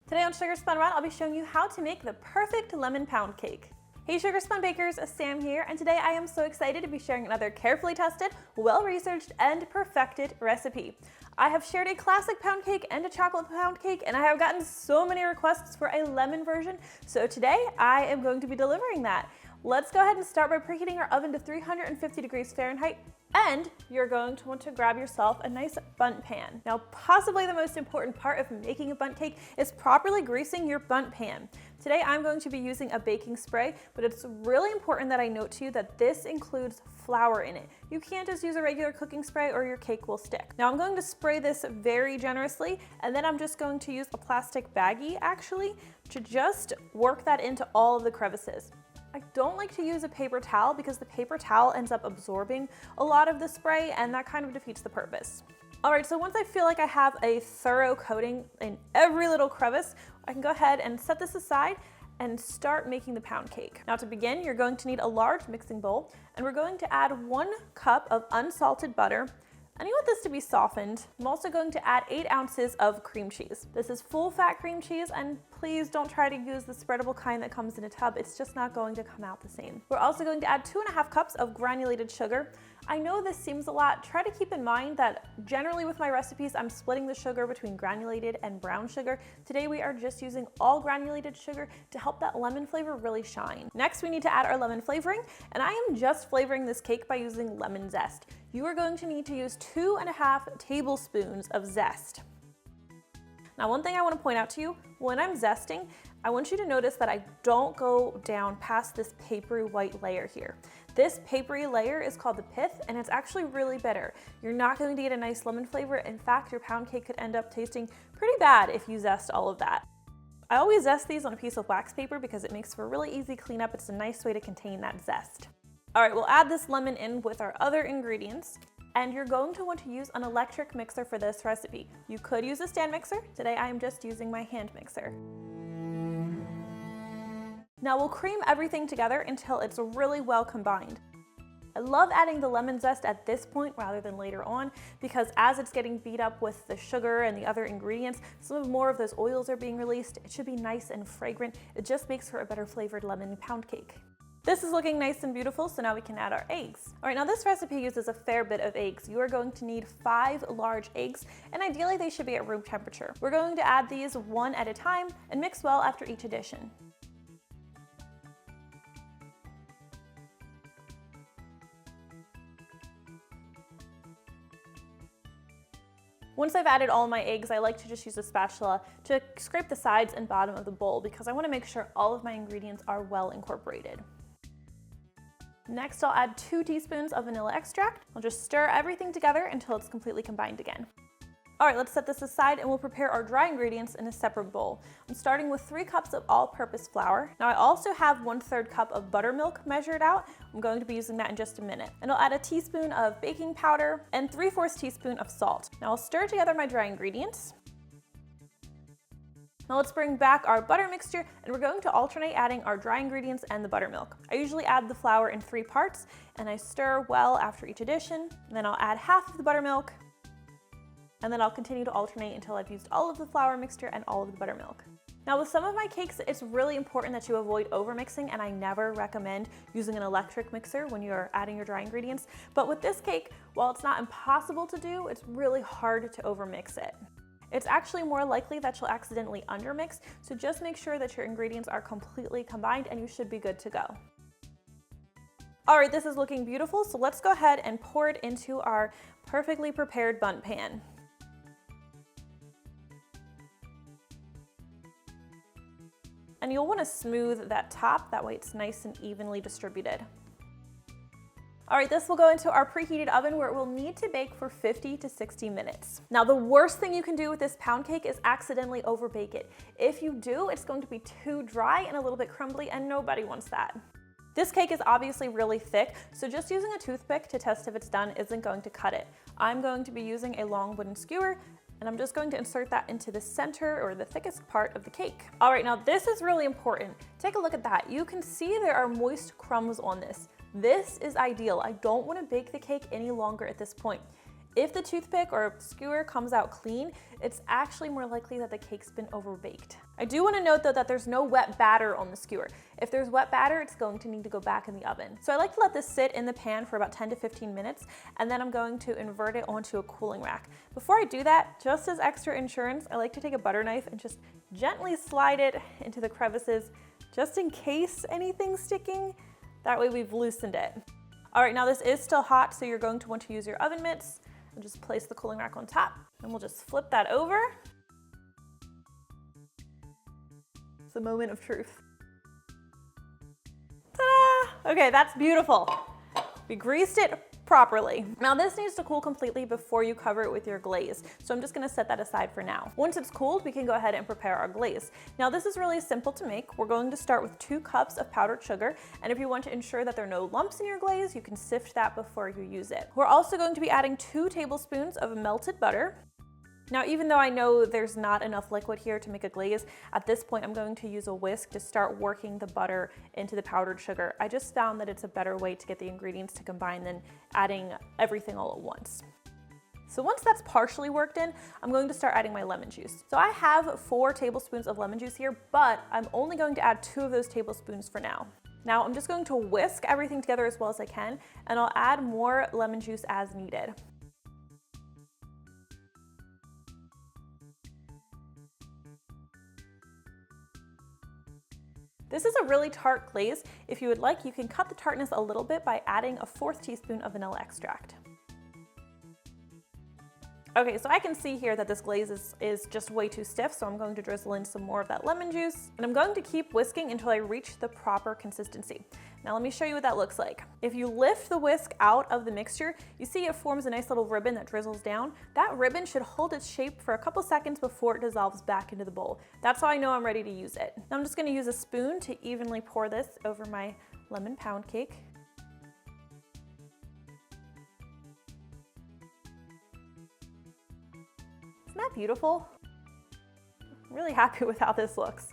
Today on Sugar Spun Run, I'll be showing you how to make the perfect lemon pound cake. Hey Sugar Spun Bakers, Sam here, and today I am so excited to be sharing another carefully tested, well-researched, and perfected recipe. I have shared a classic pound cake and a chocolate pound cake, and I have gotten so many requests for a lemon version, so today I am going to be delivering that. Let's go ahead and start by preheating our oven to 350 degrees Fahrenheit, and you're going to want to grab yourself a nice bundt pan. Now, possibly the most important part of making a bundt cake is properly greasing your bundt pan. Today, I'm going to be using a baking spray, but it's really important that I note to you that this includes flour in it. You can't just use a regular cooking spray or your cake will stick. Now, I'm going to spray this very generously, and then I'm just going to use a plastic baggie, actually, to just work that into all of the crevices. I don't like to use a paper towel because the paper towel ends up absorbing a lot of the spray and that kind of defeats the purpose. All right, so once I feel like I have a thorough coating in every little crevice, I can go ahead and set this aside and start making the pound cake. Now to begin, you're going to need a large mixing bowl, and we're going to add 1 cup of unsalted butter, and you want this to be softened. I'm also going to add 8 ounces of cream cheese. This is full fat cream cheese, and please don't try to use the spreadable kind that comes in a tub. It's just not going to come out the same. We're also going to add 2.5 cups of granulated sugar. I know this seems a lot. Try to keep in mind that generally with my recipes, I'm splitting the sugar between granulated and brown sugar. Today we are just using all granulated sugar to help that lemon flavor really shine. Next, we need to add our lemon flavoring, and I am just flavoring this cake by using lemon zest. You are going to need to use 2.5 tablespoons of zest. Now, one thing I want to point out to you, when I'm zesting, I want you to notice that I don't go down past this papery white layer here. This papery layer is called the pith, and it's actually really bitter. You're not going to get a nice lemon flavor. In fact, your pound cake could end up tasting pretty bad if you zest all of that. I always zest these on a piece of wax paper because it makes for a really easy cleanup. It's a nice way to contain that zest. All right, we'll add this lemon in with our other ingredients. And you're going to want to use an electric mixer for this recipe. You could use a stand mixer. Today I am just using my hand mixer. Now we'll cream everything together until it's really well combined. I love adding the lemon zest at this point rather than later on because as it's getting beat up with the sugar and the other ingredients, some more of those oils are being released. It should be nice and fragrant. It just makes for a better flavored lemon pound cake. This is looking nice and beautiful, so now we can add our eggs. All right, now this recipe uses a fair bit of eggs. You are going to need 5 large eggs, and ideally they should be at room temperature. We're going to add these one at a time and mix well after each addition. Once I've added all my eggs, I like to just use a spatula to scrape the sides and bottom of the bowl because I want to make sure all of my ingredients are well incorporated. Next, I'll add 2 teaspoons of vanilla extract. I'll just stir everything together until it's completely combined again. All right, let's set this aside and we'll prepare our dry ingredients in a separate bowl. I'm starting with 3 cups of all-purpose flour. Now I also have 1/3 cup of buttermilk measured out. I'm going to be using that in just a minute. And I'll add a teaspoon of baking powder and 3/4 teaspoon of salt. Now I'll stir together my dry ingredients. Now let's bring back our butter mixture, and we're going to alternate adding our dry ingredients and the buttermilk. I usually add the flour in 3 parts, and I stir well after each addition. And then I'll add half of the buttermilk, and then I'll continue to alternate until I've used all of the flour mixture and all of the buttermilk. Now with some of my cakes, it's really important that you avoid overmixing, and I never recommend using an electric mixer when you're adding your dry ingredients. But with this cake, while it's not impossible to do, it's really hard to overmix it. It's actually more likely that you'll accidentally undermix, so just make sure that your ingredients are completely combined and you should be good to go. All right, this is looking beautiful, so let's go ahead and pour it into our perfectly prepared bundt pan. And you'll want to smooth that top, that way it's nice and evenly distributed. All right, this will go into our preheated oven where it will need to bake for 50 to 60 minutes. Now, the worst thing you can do with this pound cake is accidentally overbake it. If you do, it's going to be too dry and a little bit crumbly, and nobody wants that. This cake is obviously really thick, so just using a toothpick to test if it's done isn't going to cut it. I'm going to be using a long wooden skewer, and I'm just going to insert that into the center or the thickest part of the cake. All right, now this is really important. Take a look at that. You can see there are moist crumbs on this. This is ideal. I don't want to bake the cake any longer at this point. If the toothpick or skewer comes out clean, it's actually more likely that the cake's been overbaked. I do want to note though that there's no wet batter on the skewer. If there's wet batter, it's going to need to go back in the oven. So I like to let this sit in the pan for about 10 to 15 minutes, and then I'm going to invert it onto a cooling rack. Before I do that, just as extra insurance, I like to take a butter knife and just gently slide it into the crevices, just in case anything's sticking. That way we've loosened it. All right, now this is still hot, so you're going to want to use your oven mitts and just place the cooling rack on top, and we'll just flip that over. It's a moment of truth. Ta-da! Okay, that's beautiful. We greased it properly. Now this needs to cool completely before you cover it with your glaze. So I'm just gonna set that aside for now. Once it's cooled, we can go ahead and prepare our glaze. Now this is really simple to make. We're going to start with 2 cups of powdered sugar. And if you want to ensure that there are no lumps in your glaze, you can sift that before you use it. We're also going to be adding 2 tablespoons of melted butter. Now, even though I know there's not enough liquid here to make a glaze, at this point I'm going to use a whisk to start working the butter into the powdered sugar. I just found that it's a better way to get the ingredients to combine than adding everything all at once. So once that's partially worked in, I'm going to start adding my lemon juice. So I have 4 tablespoons of lemon juice here, but I'm only going to add 2 of those tablespoons for now. Now I'm just going to whisk everything together as well as I can, and I'll add more lemon juice as needed. This is a really tart glaze. If you would like, you can cut the tartness a little bit by adding a 1/4 teaspoon of vanilla extract. Okay, so I can see here that this glaze is just way too stiff, so I'm going to drizzle in some more of that lemon juice, and I'm going to keep whisking until I reach the proper consistency. Now let me show you what that looks like. If you lift the whisk out of the mixture, you see it forms a nice little ribbon that drizzles down. That ribbon should hold its shape for a couple seconds before it dissolves back into the bowl. That's how I know I'm ready to use it. Now I'm just gonna use a spoon to evenly pour this over my lemon pound cake. Isn't that beautiful? I'm really happy with how this looks.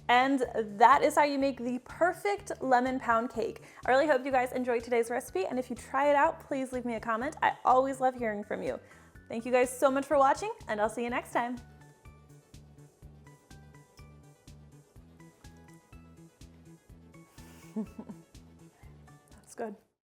And that is how you make the perfect lemon pound cake. I really hope you guys enjoyed today's recipe, and if you try it out, please leave me a comment. I always love hearing from you. Thank you guys so much for watching, and I'll see you next time. That's good.